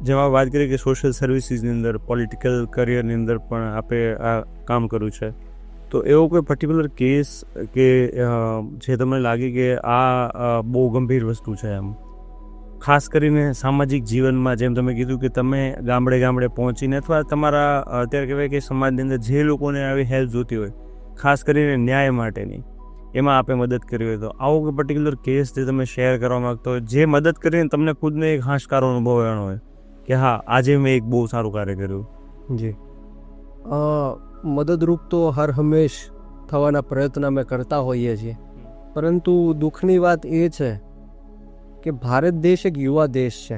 જેમાં વાત કરીએ કે સોશિયલ સર્વિસીસની અંદર, પોલિટિકલ કરિયરની અંદર પણ આપે આ કામ કર્યું છે. તો એવો કોઈ પર્ટિક્યુલર કેસ કે જે તમને લાગે કે આ બહુ ગંભીર વસ્તુ છે એમ, ખાસ કરીને સામાજિક જીવનમાં, જેમ તમે કીધું કે તમે ગામડે ગામડે પહોંચીને અથવા તમારા અત્યારે કહેવાય કે સમાજની અંદર જે લોકોને આવી હેલ્પ જોતી હોય, ખાસ કરીને ન્યાય માટેની, એમાં આપે મદદ કરી હોય, તો આવો કોઈ પર્ટિક્યુલર કેસ જે તમે શેર કરવા માગતો હોય, જે મદદ કરીને તમને ખુદને એક હાશકારો અનુભવ એનો હોય કે હા આજે મેં એક બહુ સારું કાર્ય કર્યું? જી, મદદરૂપ તો હર હંમેશ થવાના પ્રયત્ન અમે કરતા હોઈએ છીએ, પરંતુ દુઃખની વાત એ છે કે ભારત દેશ એક યુવા દેશ છે.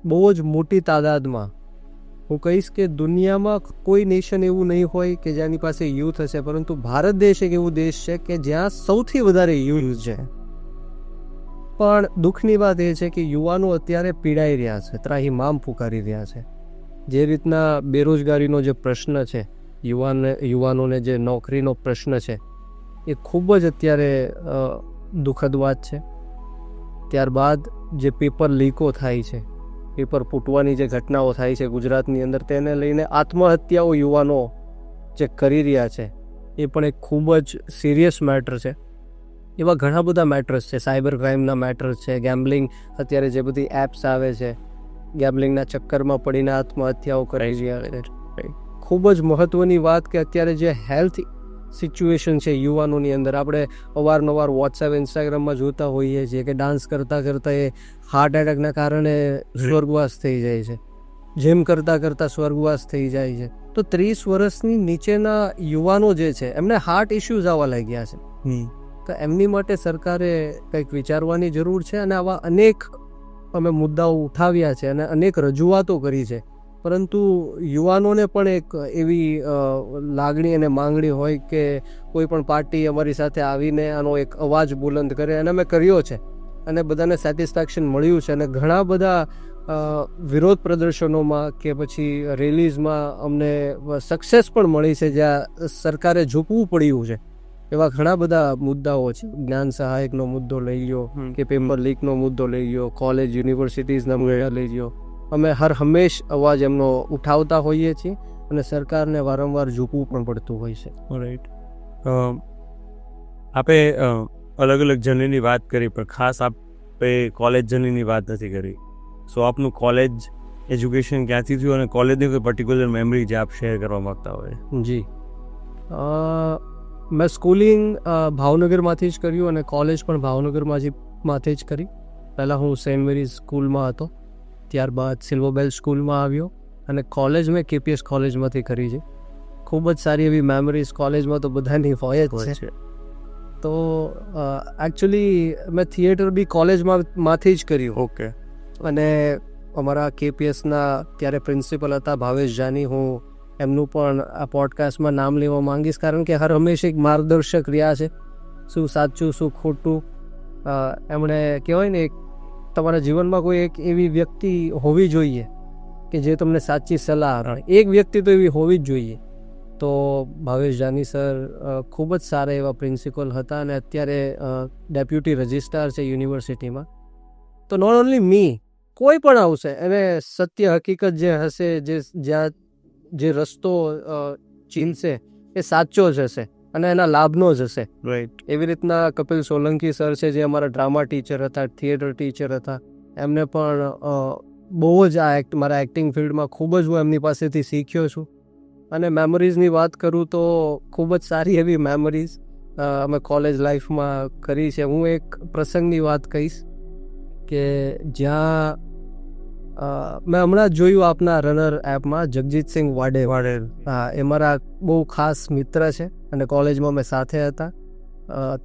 બહુ જ મોટી તાદાદમાં હું કહીશ કે દુનિયામાં કોઈ નેશન એવું નહીં હોય કે જેની પાસે યુથ હશે, પરંતુ ભારત દેશ એક એવું દેશ છે કે જ્યાં સૌથી વધારે યુથ છે. પણ દુઃખની વાત એ છે કે યુવાનો અત્યારે પીડાઈ રહ્યા છે, ત્રાહિમામ પુકારી રહ્યા છે. જે રીતના બેરોજગારીનો જે પ્રશ્ન છે, યુવાનોને જે નોકરીનો પ્રશ્ન છે, એ ખૂબ જ અત્યારે દુઃખદ વાત છે. ત્યારબાદ જે પેપર લીકો થાય છે, પેપર ફૂટવાની જે ઘટનાઓ થાય છે ગુજરાતની અંદર, તેને લઈને આત્મહત્યાઓ યુવાનો જે કરી રહ્યા છે, એ પણ એક ખૂબ જ સિરિયસ મેટર છે. એવા ઘણા બધા મેટર્સ છે, સાયબર ક્રાઇમના મેટર્સ છે, ગેમ્બલિંગ, અત્યારે જે બધી એપ્સ આવે છે, ગેમ્બલિંગના ચક્કરમાં પડીને આત્મહત્યાઓ કરી રહ્યા છે. ખૂબ જ મહત્ત્વની વાત કે અત્યારે જે હેલ્થ સિચ્યુએશન છે યુવાનોની અંદર, આપણે અવારનવાર વોટ્સએપ, ઇન્સ્ટાગ્રામમાં જોતા હોઈએ છીએ કે ડાન્સ કરતાં કરતાં એ હાર્ટ એટેકના કારણે સ્વર્ગવાસ થઈ જાય છે, જેમ કરતાં કરતાં સ્વર્ગવાસ થઈ જાય છે. તો 30 વર્ષની નીચેના યુવાનો જે છે એમને હાર્ટ ઇશ્યુઝ આવવા લાગ્યા છે. તો એમની માટે સરકારે કંઈક વિચારવાની જરૂર છે. અને આવા અનેક અમે મુદ્દાઓ ઉઠાવ્યા છે અને અનેક રજૂઆતો કરી છે, પરંતુ યુવાનોને પણ એક એવી લાગણી અને માંગણી હોય કે કોઈ પણ પાર્ટી અમારી સાથે આવીને આનો એક અવાજ બુલંદ કરે, અને અમે કર્યો છે અને બધાને સેટિસ્ફેક્શન મળ્યું છે. અને ઘણા બધા વિરોધ પ્રદર્શનોમાં કે પછી રેલીઝમાં અમને સક્સેસ પણ મળી છે, જ્યાં સરકારે ઝૂકવું પડ્યું છે. એવા ઘણા બધા મુદ્દાઓ છે. જ્ઞાન સહાયકનો મુદ્દો લઈ લો કે પેપર લીકનો મુદ્દો લઈ લો, કોલેજ યુનિવર્સિટીઝના મુદ્દા લઈ લો, અમે હંમેશ અવાજ એમનો ઉઠાવતા હોઈએ છીએ અને સરકારને વારંવાર ઝૂકવું પણ પડતું હોય છે. રાઈટ. આપે અલગ અલગ જર્નીની વાત કરી, પણ ખાસ આપે કોલેજ જર્નીની વાત નથી કરી. સો આપનું કોલેજ એજ્યુકેશન ક્યાંથી થયું અને કોલેજની કોઈ પર્ટિક્યુલર મેમરી જે આપ શેર કરવા માગતા હોય? જી, મેં સ્કૂલિંગ ભાવનગરમાંથી જ કર્યું અને કોલેજ પણ ભાવનગરમાંથી જ કરી. પહેલાં હું સેન્ટ મેરીઝ સ્કૂલમાં હતો, ત્યારબાદ સિલ્વર બેલ સ્કૂલમાં આવ્યો અને કોલેજ મેં KPS કોલેજમાંથી કરી છે. ખૂબ જ સારી એવી મેમરીઝ કોલેજમાં તો બધાની હોય જ છે. તો એકચ્યુઅલી મેં થિયેટર બી કોલેજમાંથી જ કર્યું. ઓકે. અને અમારા KPSના ત્યારે પ્રિન્સિપલ હતા ભાવેશ જાની, હું એમનું પણ આ પોડકાસ્ટમાં નામ લેવા માંગીશ, કારણ કે હંમેશા એક માર્ગદર્શક રહ્યા છે, શું સાચું શું ખોટું. એમણે કહેવાય ને, તમારા જીવનમાં કોઈ એક એવી વ્યક્તિ હોવી જોઈએ કે જે તમને સાચી સલાહ આપે. એક વ્યક્તિ તો એવી હોવી જ જોઈએ. તો ભાવેશ જાની સર ખૂબ જ સારા એવા પ્રિન્સિપલ હતા અને અત્યારે ડેપ્યુટી રજિસ્ટ્રાર છે યુનિવર્સિટીમાં. તો નોટ ઓનલી મી, કોઈ પણ આવશે એને સત્ય હકીકત જે હશે, જ્યાં જે રસ્તો ચીનશે એ સાચો જ હશે અને એના લાભનો જ હશે. રાઈટ. એવી રીતના કપિલ સોલંકી સર છે, જે અમારા ડ્રામા ટીચર હતા, થિયેટર ટીચર હતા. એમને પણ બહુ જ મારા એક્ટિંગ ફિલ્ડમાં ખૂબ જ હું એમની પાસેથી શીખ્યો છું. અને મેમરીઝની વાત કરું તો ખૂબ જ સારી એવી મેમરીઝ અમે કોલેજ લાઈફમાં કરી છે. હું એક પ્રસંગની વાત કહીશ કે જ્યાં મેં હમણાં જ જોયું આપના રનર એપમાં જગજીતસિંહ વાડે. હા, એ મારા બહુ ખાસ મિત્ર છે અને કોલેજમાં મેં સાથે હતા,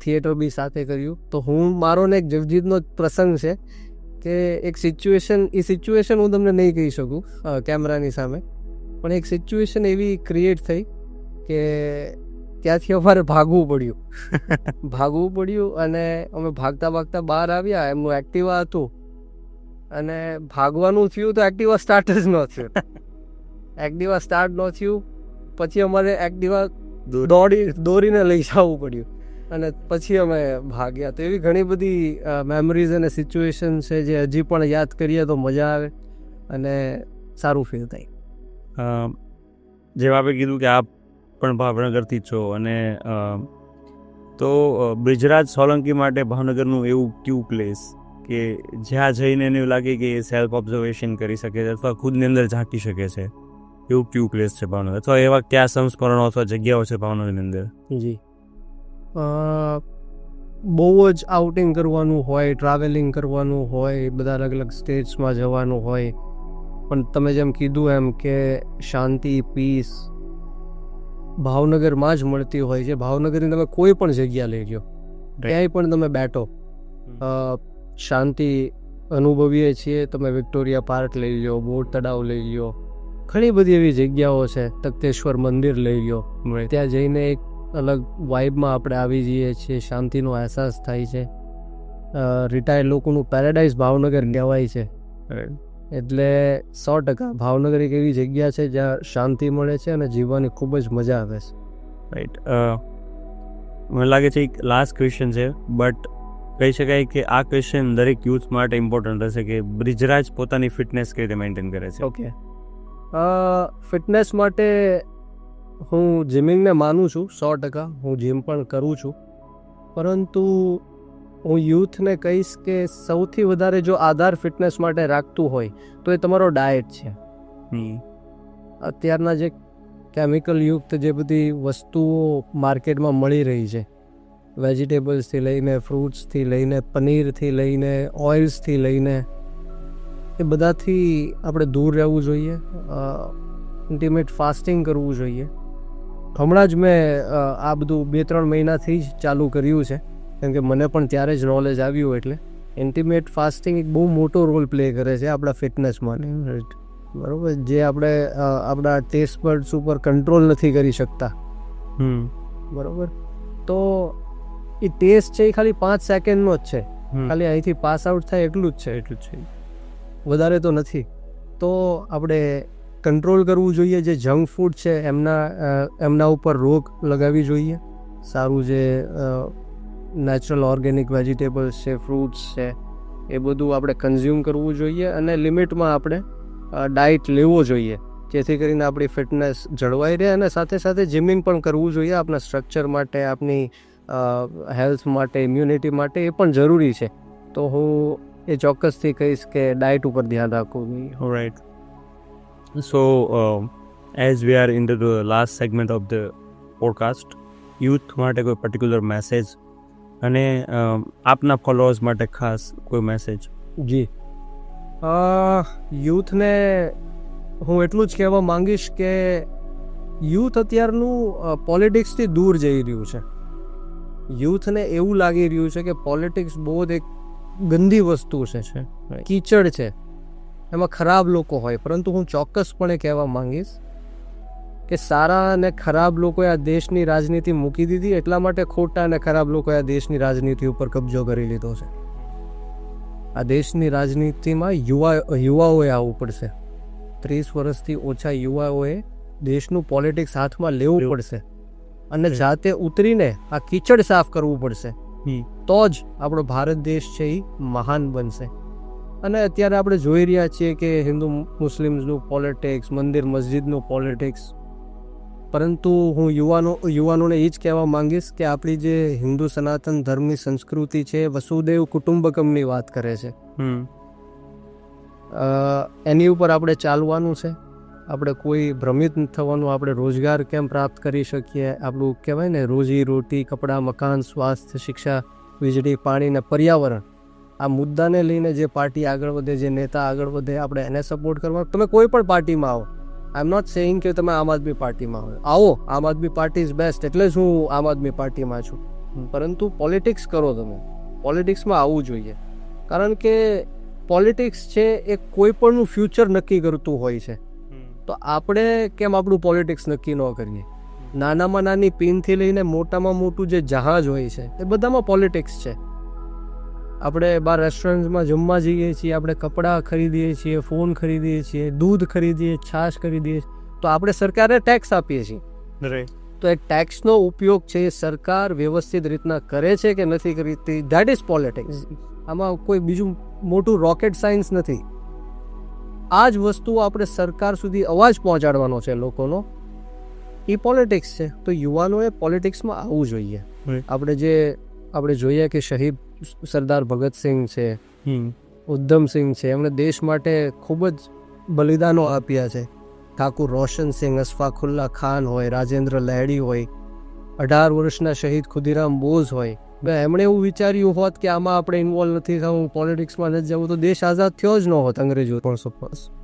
થિયેટર બી સાથે કર્યું. તો મારો ને એક જગજીતનો પ્રસંગ છે કે એક સિચ્યુએશન હું તમને નહીં કહી શકું કેમેરાની સામે, પણ એક સિચ્યુએશન એવી ક્રિએટ થઈ કે ત્યાંથી અમારે ભાગવું પડ્યું અને અમે ભાગતા બહાર આવ્યા. એમનું એક્ટિવા હતું અને ભાગવાનું થયું તો એક્ટિવા સ્ટાર્ટ જ ન થયું. પછી અમારે એક્ટિવા દોરીને લઈ જવું પડ્યું અને પછી અમે ભાગ્યા. તો એવી ઘણી બધી મેમરીઝ અને સિચ્યુએશન છે જે હજી પણ યાદ કરીએ તો મજા આવે અને સારું ફીલ થાય. જેમ આપે કીધું કે આપ પણ ભાવનગરથી છો, અને તો બ્રિજરાજ સોલંકી માટે ભાવનગરનું એવું કયું પ્લેસ કે જ્યાં જઈને એને એવું લાગે કે એ સેલ્ફ ઓબ્ઝર્વેશન કરી શકે છે અથવા ખુદની અંદર ઝાંકી શકે છે, એવું કયું પ્લેસ છે ભાવનગર, અથવા એવા કયા સંસ્મરણો અથવા જગ્યાઓ છે ભાવનગરની અંદર? જી, બહુ જ આઉટિંગ કરવાનું હોય, ટ્રાવેલિંગ કરવાનું હોય, બધા અલગ અલગ સ્ટેટ્સમાં જવાનું હોય, પણ તમે જેમ કીધું એમ કે શાંતિ, પીસ ભાવનગરમાં જ મળતી હોય છે. ભાવનગરની તમે કોઈ પણ જગ્યા લઈ લો, ક્યાંય પણ તમે બેઠો શાંતિ અનુભવીએ છીએ. તમે વિક્ટોરિયા પાર્ક લઈ લો, બોટ તળાવ લઈ લો, ઘણી બધી એવી જગ્યાઓ છે, તખતેશ્વર મંદિર લઈ લો. ત્યાં જઈને એક અલગ વાઇબમાં આપણે આવી જઈએ છીએ, શાંતિનો અહેસાસ થાય છે. રિટાયર્ડ લોકોનું પેરેડાઇઝ ભાવનગર કહેવાય છે. એટલે 100% ભાવનગર એક એવી જગ્યા છે જ્યાં શાંતિ મળે છે અને જીવવાની ખૂબ જ મજા આવે છે. રાઈટ. મને લાગે છે એક લાસ્ટ ક્વેશ્ચન છે, બટ કહી શકાય કે આ ક્વેશ્ચન દરેક યુથ માટે ઇમ્પોર્ટન્ટ હશે કે બ્રિજરાજ પોતાની ફિટનેસ કેવી રીતે મેન્ટેન કરે છે. ઓકે, ફિટનેસ માટે હું જિમિંગને માનું છું 100%. હું જીમ પણ કરું છું, પરંતુ હું યુથને કહીશ કે સૌથી વધારે જો આધાર ફિટનેસ માટે રાખતું હોય તો એ તમારો ડાયટ છે. અત્યારના જે કેમિકલ યુક્ત જે બધી વસ્તુઓ માર્કેટમાં મળી રહી છે, વેજીટેબલ્સથી લઈને ફ્રૂટ્સથી લઈને પનીરથી લઈને ઓઇલ્સથી લઈને, એ બધાથી આપણે દૂર રહેવું જોઈએ. ઇન્ટિમેટ ફાસ્ટિંગ કરવું જોઈએ. હમણાં જ મેં આ બધું 2-3 મહિનાથી જ ચાલુ કર્યું છે, કેમ કે મને પણ ત્યારે જ નોલેજ આવ્યું. એટલે ઇન્ટિમેટ ફાસ્ટિંગ એક બહુ મોટો રોલ પ્લે કરે છે આપણા ફિટનેસમાં, બરાબર, જે આપણે આપણા ટેસ્ટ બડ્સ ઉપર કંટ્રોલ નથી કરી શકતા. બરાબર, તો એ ટેસ્ટ છે એ ખાલી 5 સેકન્ડનો જ છે, ખાલી અહીંથી પાસ આઉટ થાય એટલું જ છે, વધારે તો નથી. તો આપણે કંટ્રોલ કરવું જોઈએ. જે જંક ફૂડ છે એમના ઉપર રોક લગાવવી જોઈએ. સારું જે નેચરલ ઓર્ગેનિક વેજીટેબલ્સ છે, ફ્રૂટ્સ છે, એ બધું આપણે કન્ઝ્યુમ કરવું જોઈએ અને લિમિટમાં આપણે ડાયટ લેવો જોઈએ, જેથી કરીને આપણી ફિટનેસ જળવાઈ રહે. અને સાથે સાથે જિમિંગ પણ કરવું જોઈએ આપણા સ્ટ્રક્ચર માટે, આપણી હેલ્થ માટે, ઇમ્યુનિટી માટે. એ પણ જરૂરી છે. તો હું એ ચોક્કસથી કહીશ કે ડાયટ ઉપર ધ્યાન રાખવું જોઈએ. Right. So as we are in the last segment of the podcast, youth માટે કોઈ પર્ટિક્યુલર મેસેજ અને આપના ફોલોઅર્સ માટે ખાસ કોઈ મેસેજ? જી, યુથને હું એટલું જ કહેવા માંગીશ કે યુથ અત્યારનું પોલિટિક્સથી દૂર જઈ રહ્યું છે. યુથને એવું લાગી રહ્યું છે કે પોલિટિક્સ બહુ જ એક ગંદી વસ્તુ છે, કીચડ છે, એમાં ખરાબ લોકો હોય. પરંતુ હું ચોક્કસપણે કહેવા માંગીશ કે સારા અને ખરાબ લોકોએ આ દેશની રાજનીતિ મૂકી દીધી, એટલા માટે ખોટા અને ખરાબ લોકોએ આ દેશની રાજનીતિ ઉપર કબજો કરી લીધો છે. આ દેશની રાજનીતિમાં યુવાઓએ આવવું પડશે. 30 વર્ષથી ઓછા યુવાઓએ દેશનું પોલિટિક્સ હાથમાં લેવું પડશે અને જાતે ઉતરીને આ કીચડ સાફ કરવું પડશે. તો જ આપણો ભારત દેશ છે એ મહાન બનશે. અને અત્યારે આપણે જોઈ રહ્યા છીએ કે હિન્દુ મુસ્લિમ્સનું પોલિટિક્સ, મંદિર મસ્જિદનું પોલિટિક્સ. પરંતુ હું યુવાનોને એ જ કહેવા માંગીશ કે આપણી જે હિન્દુ સનાતન ધર્મની સંસ્કૃતિ છે, વસુદેવ કુટુંબકમની વાત કરે છે, એની ઉપર આપણે ચાલવાનું છે. આપણે કોઈ ભ્રમિત નથી થવાનું. આપણે રોજગાર કેમ પ્રાપ્ત કરી શકીએ, આપણું કહેવાય ને રોજી રોટી, કપડાં, મકાન, સ્વાસ્થ્ય, શિક્ષા, વીજળી, પાણી ને પર્યાવરણ, આ મુદ્દાને લઈને જે પાર્ટી આગળ વધે, જે નેતા આગળ વધે, આપણે એને સપોર્ટ કરવા. તમે કોઈ પણ પાર્ટીમાં આવો, આઈ એમ નોટ સેઇંગ કે તમે આમ આદમી પાર્ટીમાં આવો. આમ આદમી પાર્ટી ઇઝ બેસ્ટ, એટલે જ હું આમ આદમી પાર્ટીમાં છું. પરંતુ પોલિટિક્સ કરો, તમે પોલિટિક્સમાં આવવું જોઈએ. કારણ કે પોલિટિક્સ છે એ કોઈ પણનું ફ્યુચર નક્કી કરતું હોય છે. તો આપણે કેમ આપણું પોલિટિક્સ નક્કી ન કરીએ? નાનામાં નાની પિનથી લઈને મોટામાં મોટું જે જહાજ હોય છે એ બધામાં પોલિટિક્સ છે. આપણે બહાર રેસ્ટોરન્ટમાં જમવા જઈએ છીએ, આપણે કપડાં ખરીદીએ છીએ, ફોન ખરીદીએ છીએ, દૂધ ખરીદીએ, છાશ ખરીદીએ, તો આપણે સરકારને ટેક્સ આપીએ છીએ. તો એ ટેક્સનો ઉપયોગ છે એ સરકાર વ્યવસ્થિત રીતના કરે છે કે નથી કરતી, ધેટ ઇઝ પોલિટિક્સ. આમાં કોઈ બીજું મોટું રોકેટ સાયન્સ નથી. આ જ વસ્તુ આપણે સરકાર સુધી અવાજ પહોંચાડવાનો છે લોકોનો, એ પોલિટિક્સ છે. તો યુવાનોએ પોલિટિક્સમાં આવવું જોઈએ. આપણે જોઈએ કે શહીદ સરદાર ભગતસિંહ છે, ઉધમસિંહ છે, એમણે દેશ માટે ખૂબ જ બલિદાનો આપ્યા છે. ઠાકુર રોશન સિંહ, અશફાકુલ્લા ખાન હોય, રાજેન્દ્ર લહેડી હોય, 18 વર્ષના શહીદ ખુદીરામ બોઝ હોય. એમણે એવું વિચાર્યું હોત કે આમાં આપણે ઇન્વોલ્વ નથી થવું, પોલિટિક્સમાં નથી જવું, તો દેશ આઝાદ થયો જ ન હોત અંગ્રેજો.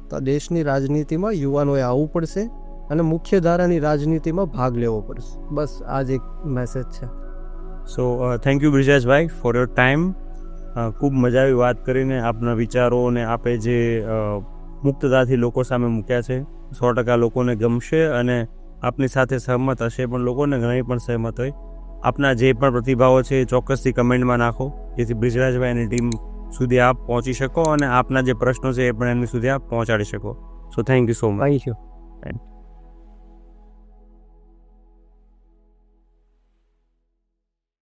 તો દેશની રાજનીતિમાં યુવાનોએ આવવું પડશે અને મુખ્ય ધારાની રાજનીતિમાં ભાગ લેવો પડશે. બસ આ જ એક મેસેજ છે. સો થેન્ક યુ બ્રિજરાજભાઈ ફોર યોર ટાઈમ. ખૂબ મજા આવી વાત કરીને. આપના વિચારોને આપે જે મુક્તતાથી લોકો સામે મૂક્યા છે 100% લોકોને ગમશે અને આપની સાથે સહમત હશે, પણ લોકોને ઘણી પણ સહમત હોય. આપના જે પણ પ્રતિભાવો છે એ ચોક્કસથી કમેન્ટમાં નાખો, જેથી બ્રિજરાજભાઈ અને ટીમ સુધી આપ પહોંચી શકો અને આપના જે પ્રશ્નો છે એ પણ એમની સુધી આપ પહોંચાડી શકો. સો thank you so much. Thank you.